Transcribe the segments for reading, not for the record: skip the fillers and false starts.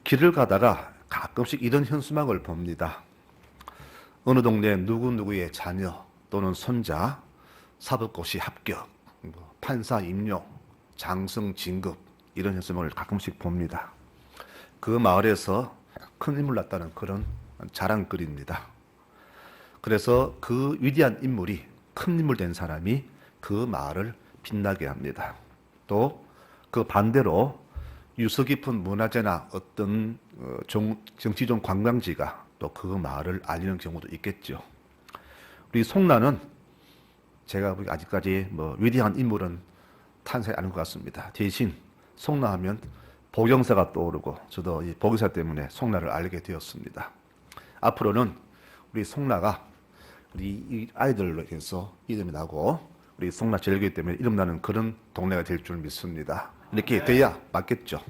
길을 가다가 가끔씩 이런 현수막을 봅니다. 어느 동네 누구누구의 자녀 또는 손자, 사법고시 합격, 판사 임용, 장성 진급 이런 현수막을 가끔씩 봅니다. 그 마을에서 큰 인물 났다는 그런 자랑거리입니다. 그래서 그 위대한 인물이 큰 인물 된 사람이 그 마을을 빛나게 합니다. 또 그 반대로 유서 깊은 문화재나 어떤 정치적 관광지가 또 그 마을을 알리는 경우도 있겠죠. 우리 송라는 제가 보기 아직까지 위대한 인물은 탄생이 아닌 것 같습니다. 대신 송라하면 복영사가 떠오르고 저도 이 복영사 때문에 송라를 알게 되었습니다. 앞으로는 우리 송라가 우리 이 아이들로 해서 이름이 나고 우리 송라 제일교회 때문에 이름 나는 그런 동네가 될 줄 믿습니다. 이렇게 돼야 맞겠죠.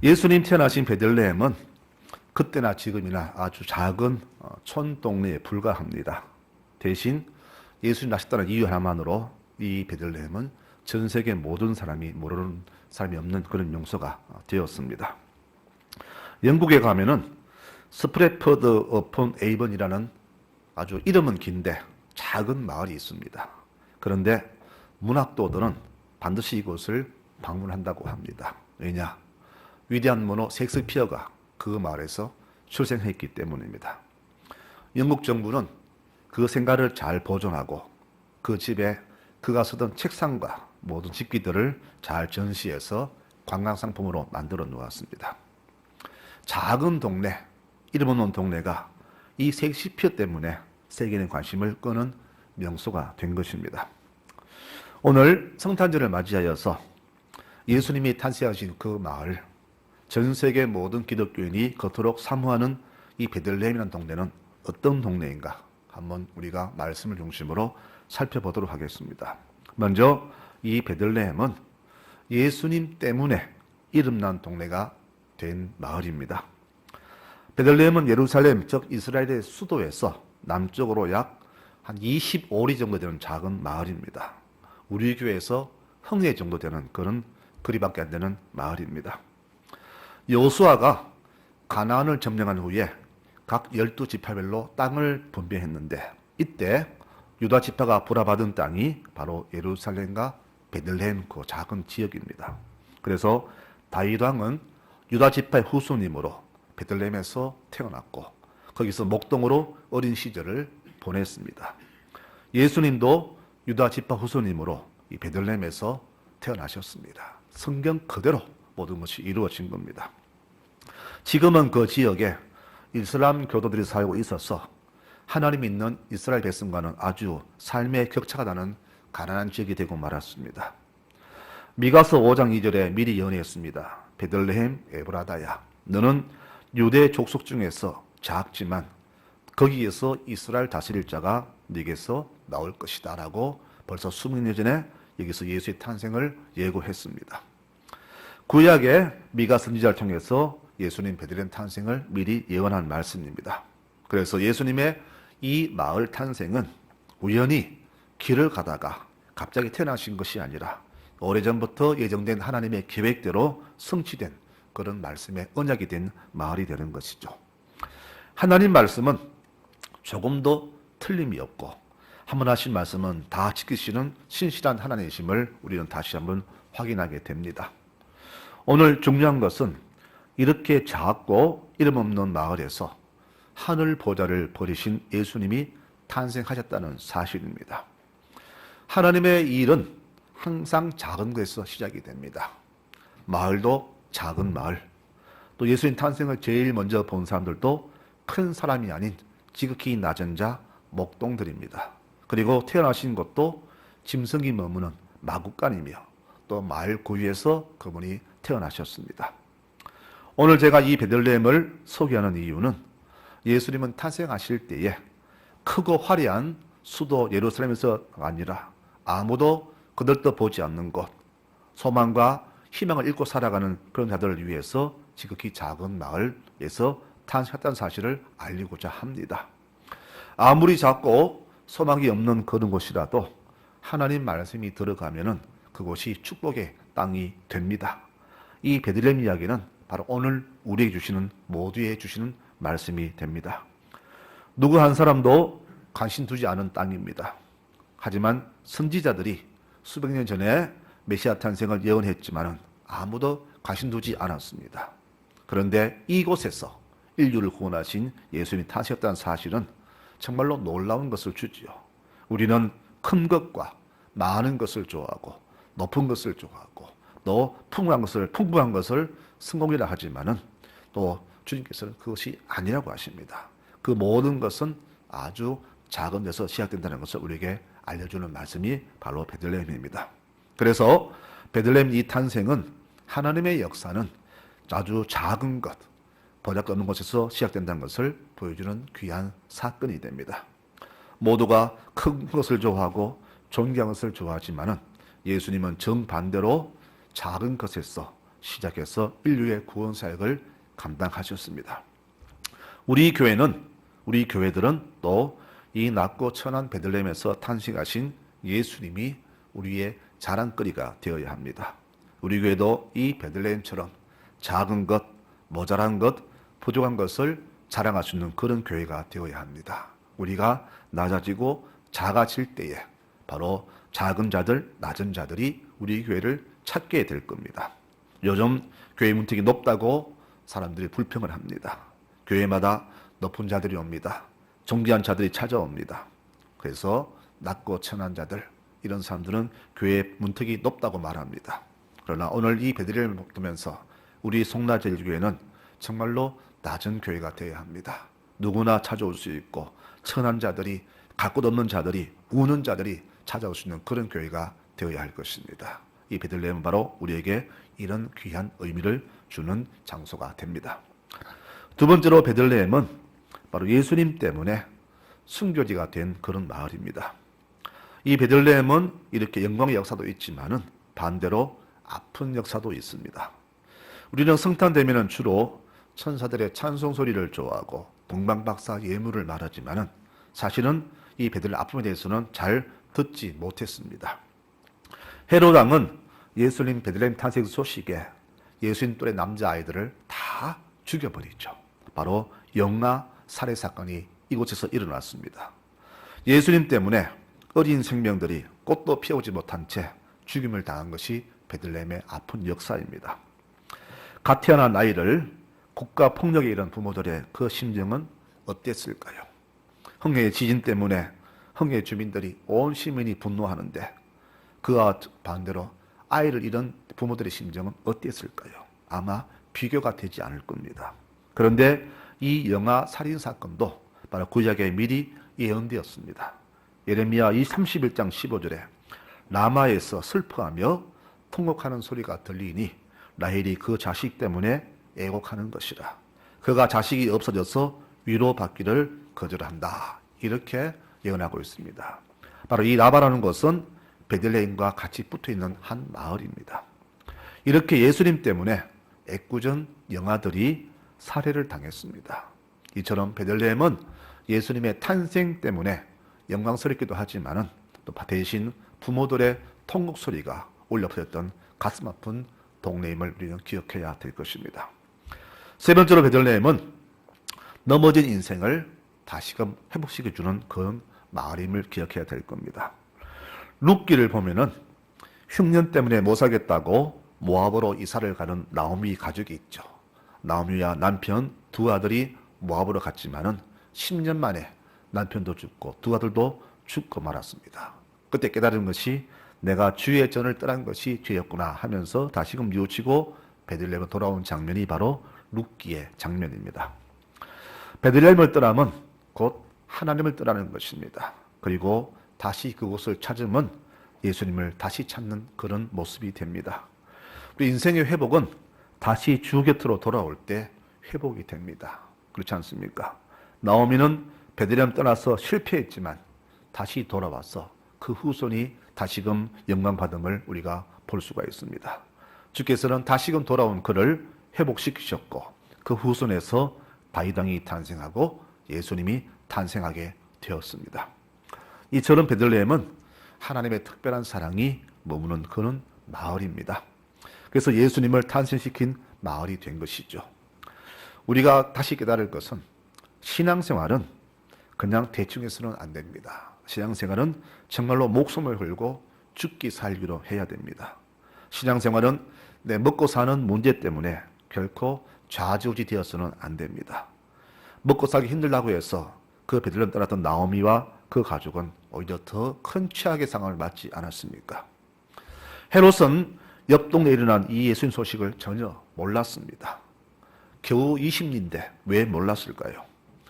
예수님 태어나신 베들레헴은 그때나 지금이나 아주 작은 촌동네에 불과합니다. 대신 예수님 나셨다는 이유 하나만으로 이 베들레헴은 전 세계 모든 사람이 모르는 사람이 없는 그런 명소가 되었습니다. 영국에 가면은 스프레퍼드 어폰 에이번이라는 아주 이름은 긴데 작은 마을이 있습니다. 그런데 문학도들은 반드시 이곳을 방문한다고 합니다. 왜냐? 위대한 문호 셰익스피어가 그 마을에서 출생했기 때문입니다. 영국 정부는 그 생가를 잘 보존하고 그 집에 그가 쓰던 책상과 모든 집기들을 잘 전시해서 관광상품으로 만들어 놓았습니다. 작은 동네, 이름 없는 동네가 이 셰익스피어 때문에 세계인의 관심을 끄는 명소가 된 것입니다. 오늘 성탄절을 맞이하여서 예수님이 탄생하신 그 마을, 전 세계 모든 기독교인이 그토록 사모하는 이 베들레헴이라는 동네는 어떤 동네인가 한번 우리가 말씀을 중심으로 살펴보도록 하겠습니다. 먼저 이 베들레헴은 예수님 때문에 이름난 동네가 된 마을입니다. 베들레헴은 예루살렘, 즉 이스라엘의 수도에서 남쪽으로 약 한 25리 정도 되는 작은 마을입니다. 우리 교회에서 흥해 정도 되는 그런 거리밖에 안 되는 마을입니다. 여호수아가 가나안을 점령한 후에 각 12지파별로 땅을 분배했는데 이때 유다 지파가 불화받은 땅이 바로 예루살렘과 베들레헴 그 작은 지역입니다. 그래서 다윗 왕은 유다 지파의 후손이므로 베들레헴에서 태어났고 거기서 목동으로 어린 시절을 보냈습니다. 예수님도 유다 지파 후손이므로 이 베들레헴에서 태어나셨습니다. 성경 그대로 모든 것이 이루어진 겁니다. 지금은 그 지역에 이슬람 교도들이 살고 있어서 하나님 믿는 이스라엘 백성과는 아주 삶의 격차가 나는 가난한 지역이 되고 말았습니다. 미가서 5장 2절에 미리 예언했습니다. 베들레헴 에브라다야, 너는 유대 족속 중에서 작지만 거기에서 이스라엘 다스릴 자가 네게서 나올 것이다 라고 벌써 수백 년 전에 여기서 예수의 탄생을 예고했습니다. 구약의 미가 선지자를 통해서 예수님 베들레헴 탄생을 미리 예언한 말씀입니다. 그래서 예수님의 이 마을 탄생은 우연히 길을 가다가 갑자기 태어나신 것이 아니라 오래전부터 예정된 하나님의 계획대로 성취된 그런 말씀의 언약이 된 마을이 되는 것이죠. 하나님 말씀은 조금도 틀림이 없고 한 번 하신 말씀은 다 지키시는 신실한 하나님이심을 우리는 다시 한번 확인하게 됩니다. 오늘 중요한 것은 이렇게 작고 이름 없는 마을에서 하늘 보좌를 버리신 예수님이 탄생하셨다는 사실입니다. 하나님의 일은 항상 작은 것에서 시작이 됩니다. 마을도 작은 마을, 또 예수님 탄생을 제일 먼저 본 사람들도 큰 사람이 아닌 지극히 낮은 자 목동들입니다. 그리고 태어나신 곳도 짐승이 머무는 마구간이며 또 마을 구유에서 그분이 태어나셨습니다. 오늘 제가 이 베들레헴을 소개하는 이유는 예수님은 탄생하실 때에 크고 화려한 수도 예루살렘에서 아니라 아무도 거들떠 보지 않는 곳, 소망과 희망을 잃고 살아가는 그런 자들을 위해서 지극히 작은 마을에서 탄생했다는 사실을 알리고자 합니다. 아무리 작고 소망이 없는 그런 곳이라도 하나님 말씀이 들어가면은 그곳이 축복의 땅이 됩니다. 이 베들레헴 이야기는 바로 오늘 우리에게 주시는, 모두에게 주시는 말씀이 됩니다. 누구 한 사람도 관심 두지 않은 땅입니다. 하지만 선지자들이 수백 년 전에 메시아 탄생을 예언했지만 아무도 관심 두지 않았습니다. 그런데 이곳에서 인류를 구원하신 예수님이 타셨다는 사실은 정말로 놀라운 것을 주지요. 우리는 큰 것과 많은 것을 좋아하고 높은 것을 좋아하고 또 풍부한 것을 성공이라 하지만은 또 주님께서는 그것이 아니라고 하십니다. 그 모든 것은 아주 작은 데서 시작된다는 것을 우리에게 알려주는 말씀이 바로 베들레헴입니다. 그래서 베들레헴 이 탄생은 하나님의 역사는 아주 작은 것, 보잘것없는 곳에서 시작된다는 것을 보여주는 귀한 사건이 됩니다. 모두가 큰 것을 좋아하고 존귀한 것을 좋아하지만은 예수님은 정반대로 작은 것에서 시작해서 인류의 구원 사역을 감당하셨습니다. 우리 교회들은 또 이 낮고 천한 베들레헴에서 탄생하신 예수님이 우리의 자랑거리가 되어야 합니다. 우리 교회도 이 베들레헴처럼 작은 것, 모자란 것, 부족한 것을 자랑할 수 있는 그런 교회가 되어야 합니다. 우리가 낮아지고 작아질 때에 바로 작은 자들, 낮은 자들이 우리 교회를 찾게 될 겁니다. 요즘 교회 문턱이 높다고 사람들이 불평을 합니다. 교회마다 높은 자들이 옵니다. 존귀한 자들이 찾아옵니다. 그래서 낮고 천한 자들, 이런 사람들은 교회 문턱이 높다고 말합니다. 그러나 오늘 이 베들레헴을 보면서 우리 송라제일교회는 정말로 낮은 교회가 되어야 합니다. 누구나 찾아올 수 있고 천한 자들이, 갈 곳 없는 자들이, 우는 자들이 찾아올 수 있는 그런 교회가 되어야 할 것입니다. 이 베들레헴은 바로 우리에게 이런 귀한 의미를 주는 장소가 됩니다. 두 번째로 베들레헴은 바로 예수님 때문에 순교지가 된 그런 마을입니다. 이 베들레헴은 이렇게 영광의 역사도 있지만은 반대로 아픈 역사도 있습니다. 우리는 성탄 되면은 주로 천사들의 찬송 소리를 좋아하고 동방박사 예물을 말하지만은 사실은 이 베들레헴 아픔에 대해서는 잘 듣지 못했습니다. 헤롯 왕은 예수님 베들레헴 탄생 소식에 예수님 또래 남자아이들을 다 죽여버리죠. 바로 영아 살해 사건이 이곳에서 일어났습니다. 예수님 때문에 어린 생명들이 꽃도 피우지 못한 채 죽임을 당한 것이 베들레헴의 아픈 역사입니다. 갓 태어난 아이를 국가 폭력에 이른 부모들의 그 심정은 어땠을까요? 흥해의 지진 때문에 흥해 주민들이 온 시민이 분노하는데 그와 반대로 아이를 잃은 부모들의 심정은 어땠을까요? 아마 비교가 되지 않을 겁니다. 그런데 이 영아 살인 사건도 바로 구약에 미리 예언되었습니다. 예레미야 31장 15절에 라마에서 슬퍼하며 통곡하는 소리가 들리니 라헬이 그 자식 때문에 애곡하는 것이라. 그가 자식이 없어져서 위로받기를 거절한다. 이렇게 예언하고 있습니다. 바로 이 라바라는 것은 베들레헴과 같이 붙어있는 한 마을입니다. 이렇게 예수님 때문에 애꿎은 영아들이 살해를 당했습니다. 이처럼 베들레헴은 예수님의 탄생 때문에 영광스럽기도 하지만은 또 대신 부모들의 통곡 소리가 울려 퍼졌던 가슴 아픈 동네임을 우리는 기억해야 될 것입니다. 세 번째로 베들레헴은 넘어진 인생을 다시금 회복시켜주는 그런 마을임을 기억해야 될 겁니다. 룻기를 보면은 흉년 때문에 못 살겠다고 모압으로 이사를 가는 나오미 가족이 있죠. 나오미와 남편 두 아들이 모압으로 갔지만은 10년 만에 남편도 죽고 두 아들도 죽고 말았습니다. 그때 깨달은 것이 내가 주의 전을 떠난 것이 죄였구나 하면서 다시금 뉘우치고 베들레헴으로 돌아온 장면이 바로 룻기의 장면입니다. 베들레헴을 떠나면 곧 하나님을 떠나는 것입니다. 그리고 다시 그곳을 찾으면 예수님을 다시 찾는 그런 모습이 됩니다. 우리 인생의 회복은 다시 주 곁으로 돌아올 때 회복이 됩니다. 그렇지 않습니까? 나오미는 베들레헴 떠나서 실패했지만 다시 돌아와서 그 후손이 다시금 영광받음을 우리가 볼 수가 있습니다. 주께서는 다시금 돌아온 그를 회복시키셨고 그 후손에서 다윗왕이 탄생하고 예수님이 탄생하게 되었습니다. 이처럼 베들레헴은 하나님의 특별한 사랑이 머무는 그런 마을입니다. 그래서 예수님을 탄생시킨 마을이 된 것이죠. 우리가 다시 깨달을 것은 신앙생활은 그냥 대충 해서는 안 됩니다. 신앙생활은 정말로 목숨을 걸고 죽기 살기로 해야 됩니다. 신앙생활은 내 먹고 사는 문제 때문에 결코 좌지우지 되어서는 안 됩니다. 먹고 살기 힘들다고 해서 그 베들레헴 떠났던 나오미와 그 가족은 오히려 더 큰 최악의 상황을 맞지 않았습니까? 헤롯은 옆 동네에 일어난 이 예수님 소식을 전혀 몰랐습니다. 겨우 20인데 왜 몰랐을까요?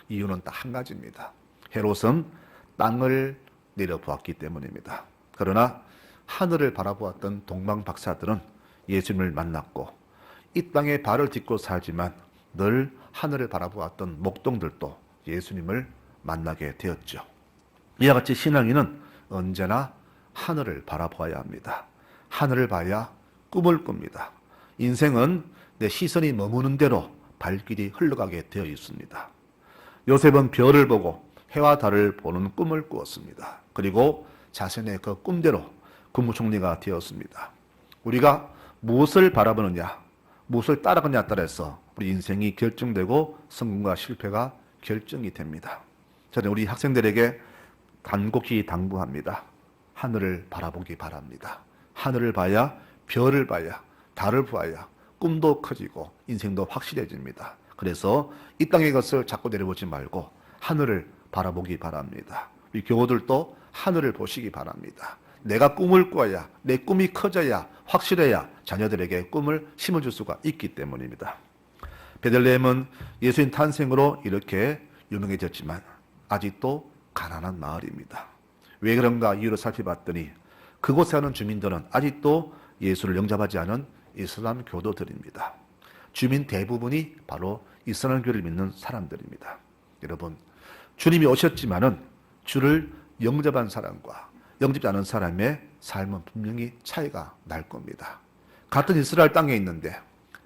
이유는 딱 한 가지입니다. 헤롯은 땅을 내려보았기 때문입니다. 그러나 하늘을 바라보았던 동방 박사들은 예수님을 만났고 이 땅에 발을 딛고 살지만 늘 하늘을 바라보았던 목동들도 예수님을 만나게 되었죠. 이와 같이 신앙인은 언제나 하늘을 바라보아야 합니다. 하늘을 봐야 꿈을 꿉니다. 인생은 내 시선이 머무는 대로 발길이 흘러가게 되어 있습니다. 요셉은 별을 보고 해와 달을 보는 꿈을 꾸었습니다. 그리고 자신의 그 꿈대로 국무총리가 되었습니다. 우리가 무엇을 바라보느냐, 무엇을 따라가느냐에 따라서 우리 인생이 결정되고 성공과 실패가 결정이 됩니다. 저는 우리 학생들에게 간곡히 당부합니다. 하늘을 바라보기 바랍니다. 하늘을 봐야, 별을 봐야, 달을 봐야 꿈도 커지고 인생도 확실해집니다. 그래서 이 땅의 것을 자꾸 내려보지 말고 하늘을 바라보기 바랍니다. 우리 교우들도 하늘을 보시기 바랍니다. 내가 꿈을 꾸어야, 내 꿈이 커져야, 확실해야 자녀들에게 꿈을 심어줄 수가 있기 때문입니다. 베들레헴은 예수님 탄생으로 이렇게 유명해졌지만 아직도 가난한 마을입니다. 왜 그런가 이유를 살펴봤더니 그곳에 사는 주민들은 아직도 예수를 영접하지 않은 이슬람 교도들입니다. 주민 대부분이 바로 이슬람교를 믿는 사람들입니다. 여러분, 주님이 오셨지만은 주를 영접한 사람과 영접지 않은 사람의 삶은 분명히 차이가 날 겁니다. 같은 이스라엘 땅에 있는데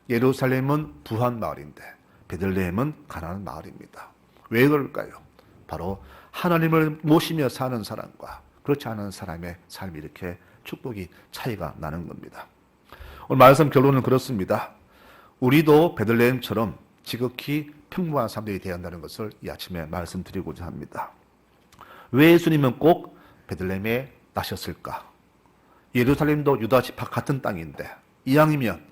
예루살렘은 부한 마을인데 베들레헴은 가난한 마을입니다. 왜 그럴까요? 바로 하나님을 모시며 사는 사람과 그렇지 않은 사람의 삶이 이렇게 축복이 차이가 나는 겁니다. 오늘 말씀 결론은 그렇습니다. 우리도 베들레헴처럼 지극히 평범한 사람들이 되어야 한다는 것을 이 아침에 말씀드리고자 합니다. 왜 예수님은 꼭 베들레헴에 나셨을까? 예루살렘도 유다 지파 같은 땅인데 이왕이면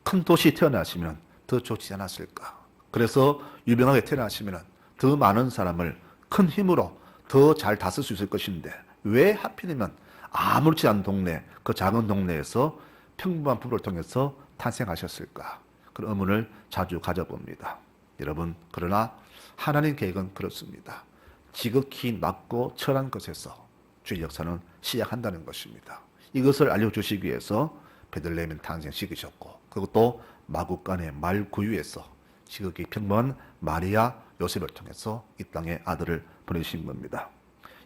큰 도시 태어나시면 더 좋지 않았을까? 그래서 유명하게 태어나시면 더 많은 사람을 큰 힘으로 더 잘 다스릴 수 있을 것인데 왜 하필이면 아무렇지 않은 동네, 그 작은 동네에서 평범한 부부를 통해서 탄생하셨을까? 그런 의문을 자주 가져봅니다. 여러분, 그러나 하나님 계획은 그렇습니다. 지극히 낮고 철한 것에서 주의 역사는 시작한다는 것입니다. 이것을 알려주시기 위해서 베들레헴을 탄생시키셨고 그것도 마구간의 말구유에서 지극히 평범한 마리아 요셉을 통해서 이 땅에 아들을 보내신 겁니다.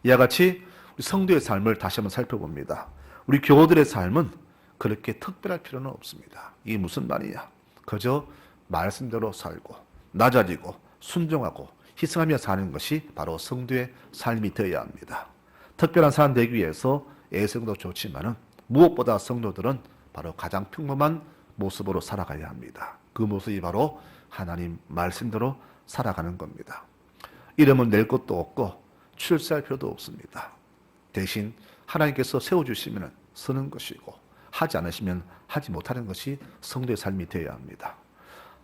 이와 같이 우리 성도의 삶을 다시 한번 살펴봅니다. 우리 교우들의 삶은 그렇게 특별할 필요는 없습니다. 이게 무슨 말이냐? 그저 말씀대로 살고 낮아지고 순종하고 희생하며 사는 것이 바로 성도의 삶이 되어야 합니다. 특별한 사람 되기 위해서 애성도 좋지만은 무엇보다 성도들은 바로 가장 평범한 모습으로 살아가야 합니다. 그 모습이 바로 하나님 말씀대로 살아가는 겁니다. 이름은 낼 것도 없고 출세할 필요도 없습니다. 대신 하나님께서 세워주시면 서는 것이고 하지 않으시면 하지 못하는 것이 성도의 삶이 되어야 합니다.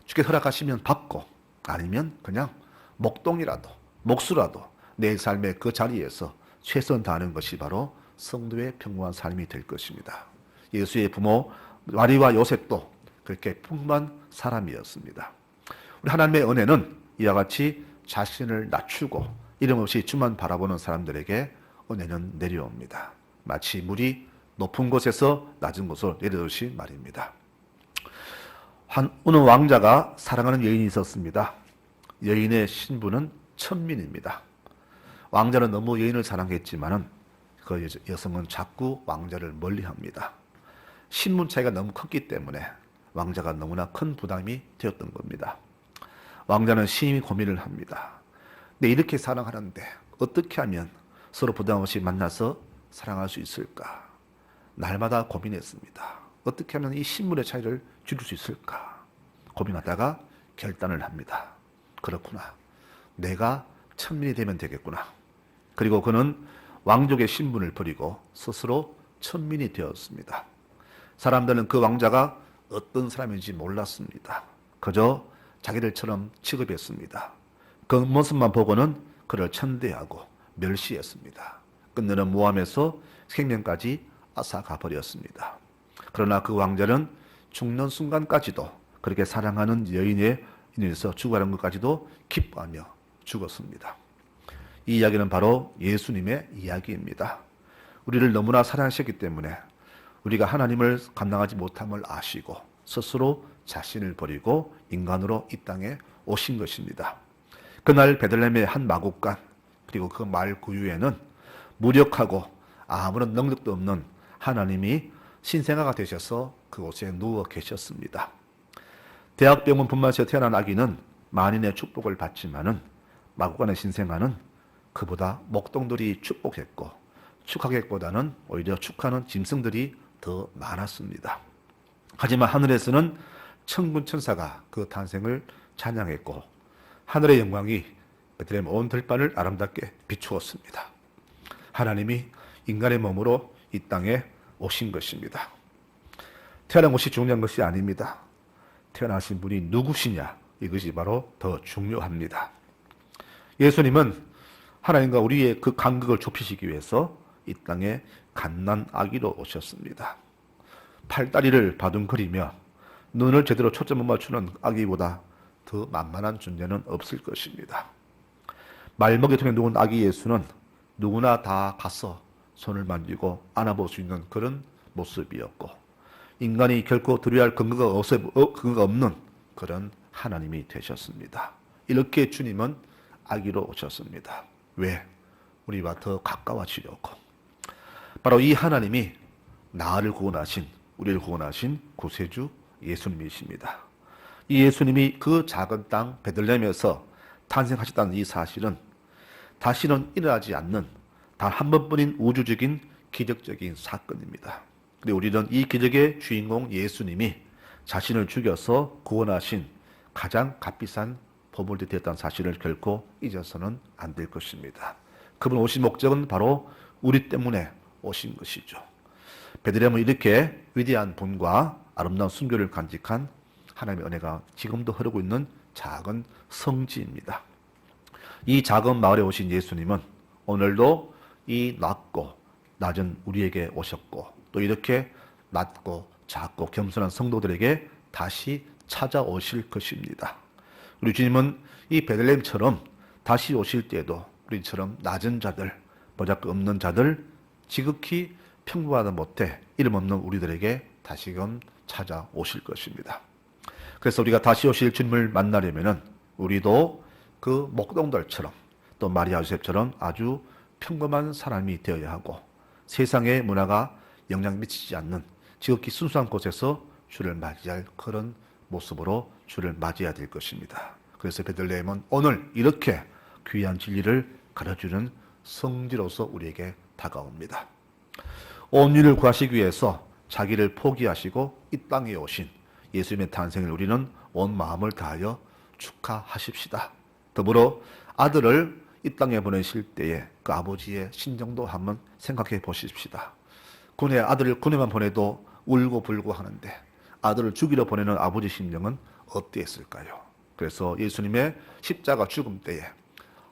주께 허락하시면 받고 아니면 그냥 목동이라도 목수라도 내 삶의 그 자리에서 최선 다하는 것이 바로 성도의 평범한 삶이 될 것입니다. 예수의 부모 마리와 요셉도 그렇게 평범한 사람이었습니다. 우리 하나님의 은혜는 이와 같이 자신을 낮추고 이름 없이 주만 바라보는 사람들에게 은혜는 내려옵니다. 마치 물이 높은 곳에서 낮은 곳으로 내려오듯이 말입니다. 어느 왕자가 사랑하는 여인이 있었습니다. 여인의 신부는 천민입니다. 왕자는 너무 여인을 사랑했지만은 그 여성은 자꾸 왕자를 멀리합니다. 신분 차이가 너무 컸기 때문에 왕자가 너무나 큰 부담이 되었던 겁니다. 왕자는 심히 고민을 합니다. 내 이렇게 사랑하는데 어떻게 하면 서로 부담 없이 만나서 사랑할 수 있을까? 날마다 고민했습니다. 어떻게 하면 이 신분의 차이를 줄일 수 있을까? 고민하다가 결단을 합니다. 그렇구나. 내가 천민이 되면 되겠구나. 그리고 그는 왕족의 신분을 버리고 스스로 천민이 되었습니다. 사람들은 그 왕자가 어떤 사람인지 몰랐습니다. 그저 자기들처럼 취급했습니다. 그 모습만 보고는 그를 천대하고 멸시했습니다. 끝내는 모함에서 생명까지 앗아가 버렸습니다. 그러나 그 왕자는 죽는 순간까지도 그렇게 사랑하는 여인에 인해서 죽어가는 것까지도 기뻐하며 죽었습니다. 이 이야기는 바로 예수님의 이야기입니다. 우리를 너무나 사랑하셨기 때문에 우리가 하나님을 감당하지 못함을 아시고 스스로 자신을 버리고 인간으로 이 땅에 오신 것입니다. 그날 베들레헴의 한 마곡간 그리고 그 마을 구유에는 무력하고 아무런 능력도 없는 하나님이 신생아가 되셔서 그곳에 누워 계셨습니다. 대학병원 분만시에 태어난 아기는 만인의 축복을 받지만은 마곡간의 신생아는 그보다 목동들이 축복했고 축하객보다는 오히려 축하는 짐승들이 더 많았습니다. 하지만 하늘에서는 천군 천사가 그 탄생을 찬양했고 하늘의 영광이 베들레헴 온 들판을 아름답게 비추었습니다. 하나님이 인간의 몸으로 이 땅에 오신 것입니다. 태어난 것이 중요한 것이 아닙니다. 태어나신 분이 누구시냐 이것이 바로 더 중요합니다. 예수님은 하나님과 우리의 그 간극을 좁히시기 위해서 이 땅에 갓난 아기로 오셨습니다. 팔다리를 바둥거리며 눈을 제대로 초점 못 맞추는 아기보다 더 만만한 존재는 없을 것입니다. 말먹이통에 누운 아기 예수는 누구나 다 가서 손을 만지고 안아볼 수 있는 그런 모습이었고 인간이 결코 두려워할 근거가 없는 그런 하나님이 되셨습니다. 이렇게 주님은 아기로 오셨습니다. 왜? 우리와 더 가까워지려고. 바로 이 하나님이 나를 구원하신, 우리를 구원하신 구세주 예수님이십니다. 이 예수님이 그 작은 땅 베들레헴에서 탄생하셨다는 이 사실은 다시는 일어나지 않는 단 한 번뿐인 우주적인 기적적인 사건입니다. 그리고 우리는 이 기적의 주인공 예수님이 자신을 죽여서 구원하신 가장 값비싼 보물이 되었다는 사실을 결코 잊어서는 안 될 것입니다. 그분 오신 목적은 바로 우리 때문에 오신 것이죠. 베들레헴은 이렇게 위대한 분과 아름다운 순교를 간직한 하나님의 은혜가 지금도 흐르고 있는 작은 성지입니다. 이 작은 마을에 오신 예수님은 오늘도 이 낮고 낮은 우리에게 오셨고 또 이렇게 낮고 작고 겸손한 성도들에게 다시 찾아오실 것입니다. 우리 주님은 이 베들레헴처럼 다시 오실 때에도 우리처럼 낮은 자들, 보잘것 없는 자들, 지극히 평범하다 못해 이름 없는 우리들에게 다시금 찾아오실 것입니다. 그래서 우리가 다시 오실 주님을 만나려면은 우리도 그 목동들처럼 또 마리아 요셉처럼 아주 평범한 사람이 되어야 하고 세상의 문화가 영향 미치지 않는 지극히 순수한 곳에서 주를 맞이할 그런 모습으로 주를 맞이해야 될 것입니다. 그래서 베들레헴은 오늘 이렇게 귀한 진리를 가르쳐주는 성지로서 우리에게 다가옵니다. 온 인을 구하시기 위해서 자기를 포기하시고 이 땅에 오신 예수님의 탄생을 우리는 온 마음을 다하여 축하하십시다. 더불어 아들을 이 땅에 보내실 때에 그 아버지의 심정도 한번 생각해 보십시다. 군에 아들을 군에만 보내도 울고 불고 하는데 아들을 죽이러 보내는 아버지 심정은 어땠을까요? 그래서 예수님의 십자가 죽음 때에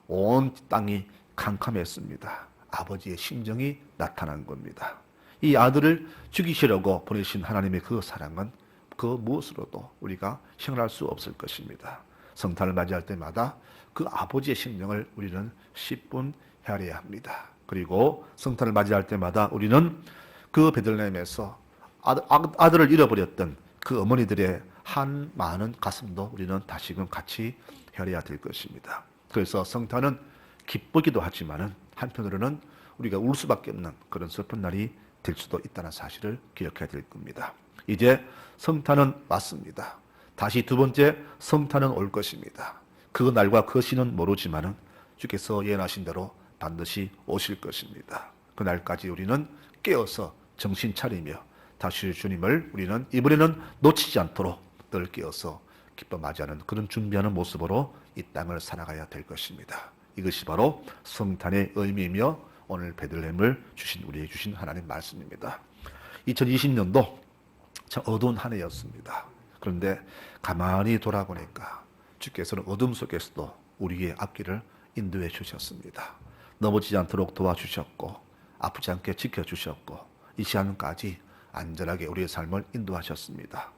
온 땅이 캄캄했습니다. 아버지의 심정이 나타난 겁니다. 이 아들을 죽이시려고 보내신 하나님의 그 사랑은 그 무엇으로도 우리가 형할 수 없을 것입니다. 성탄을 맞이할 때마다 그 아버지의 심정을 우리는 10분 헤아려야 합니다. 그리고 성탄을 맞이할 때마다 우리는 그 베들레헴에서 아들을 잃어버렸던 그 어머니들의 한 많은 가슴도 우리는 다시금 같이 헤아려야 될 것입니다. 그래서 성탄은 기쁘기도 하지만은 한편으로는 우리가 울 수밖에 없는 그런 슬픈 날이 될 수도 있다는 사실을 기억해야 될 겁니다. 이제 성탄은 왔습니다. 다시 두 번째 성탄은 올 것입니다. 그 날과 그 시는 모르지만은 주께서 예언하신 대로 반드시 오실 것입니다. 그 날까지 우리는 깨어서 정신 차리며 다시 주님을 우리는 이번에는 놓치지 않도록 늘 깨어서 기뻐 맞이하는 그런 준비하는 모습으로 이 땅을 살아가야 될 것입니다. 이것이 바로 성탄의 의미이며 오늘 베들레헴을 우리에게 주신 하나님 말씀입니다. 2020년도 참 어두운 한 해였습니다. 그런데 가만히 돌아보니까 주께서는 어둠 속에서도 우리의 앞길을 인도해 주셨습니다. 넘어지지 않도록 도와주셨고 아프지 않게 지켜주셨고 이 시간까지 안전하게 우리의 삶을 인도하셨습니다.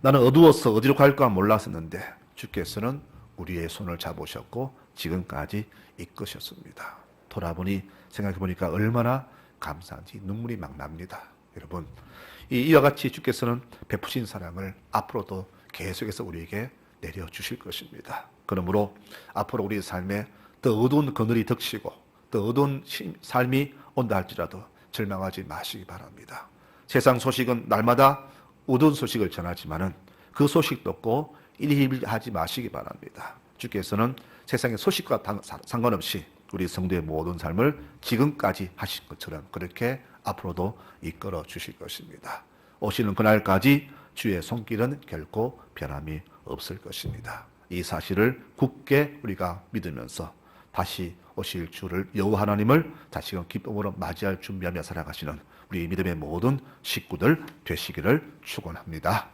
나는 어두워서 어디로 갈까 몰랐었는데 주께서는 우리의 손을 잡으셨고 지금까지 이끄셨습니다. 돌아보니 생각해보니까 얼마나 감사한지 눈물이 막 납니다. 여러분, 이와 같이 주께서는 베푸신 사랑을 앞으로도 계속해서 우리에게 내려주실 것입니다. 그러므로 앞으로 우리 삶에 더 어두운 그늘이 덮치고 더 어두운 삶이 온다 할지라도 절망하지 마시기 바랍니다. 세상 소식은 날마다 어두운 소식을 전하지만은 그 소식 듣고 일희일비하지 마시기 바랍니다. 주께서는 세상의 소식과 상관없이 우리 성도의 모든 삶을 지금까지 하신 것처럼 그렇게 앞으로도 이끌어 주실 것입니다. 오시는 그날까지 주의 손길은 결코 변함이 없을 것입니다. 이 사실을 굳게 우리가 믿으면서 다시 오실 주를 여호와 하나님을 다시금 기쁨으로 맞이할 준비하며 살아가시는 우리 믿음의 모든 식구들 되시기를 축원합니다.